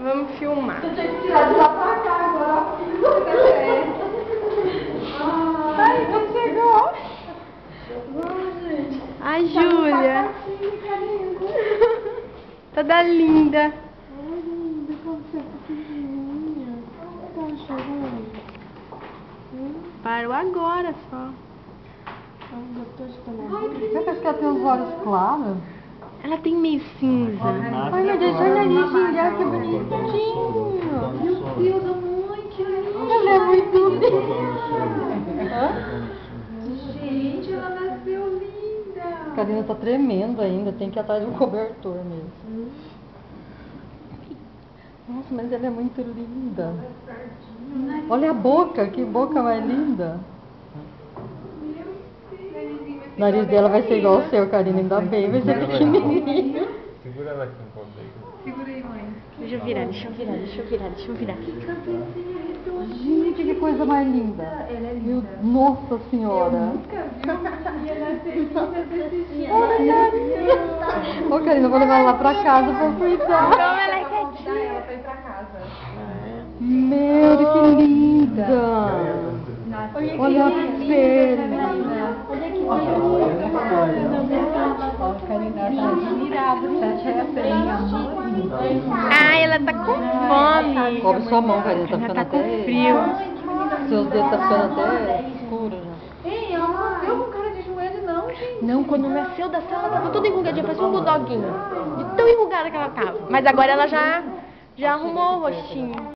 Vamos filmar. Você tem que tirar de lá pra cá agora. Ai, quem chegou? Ai, Júlia. Toda linda. Ai, linda, como você é pequenininha. Tá chorando? Parou agora só. Será que ela tem os olhos claros? Ela tem meio cinza. Ai, meu Deus, olha ali, gente, olha que bonitinho. Meu Deus, muito linda. Ela é muito linda. Gente, ela nasceu linda. A Karina tá tremendo ainda, tem que ir atrás do cobertor mesmo. Nossa, mas ela é muito linda. Olha a boca, que boca mais linda. O nariz dela vai ser igual ao seu, Karina, ainda bem, vai ser pequenininho. Segura ela aqui um pouco aí. Segura aí, mãe. Deixa eu virar. Gente, que coisa mais linda. Ela é Meu, linda. nossa senhora. Ô, Karina, eu vou levar ela lá pra casa pra cuidar. Como ela é quietinha. Ela foi pra casa. Meu, que linda. Olha a pele. Ah, ela tá com fome. Cobre sua mão, Karina, tá Ela ficando tá com até... frio. Seus dedos tá ficando até escuro já. Ei, ela não nasceu com cara de joelho, não, gente. Não, quando nasceu da sala, ela tava toda enrugadinha, parecia um bulldoguinho. De tão enrugada que ela tava. Mas agora ela já arrumou o rostinho.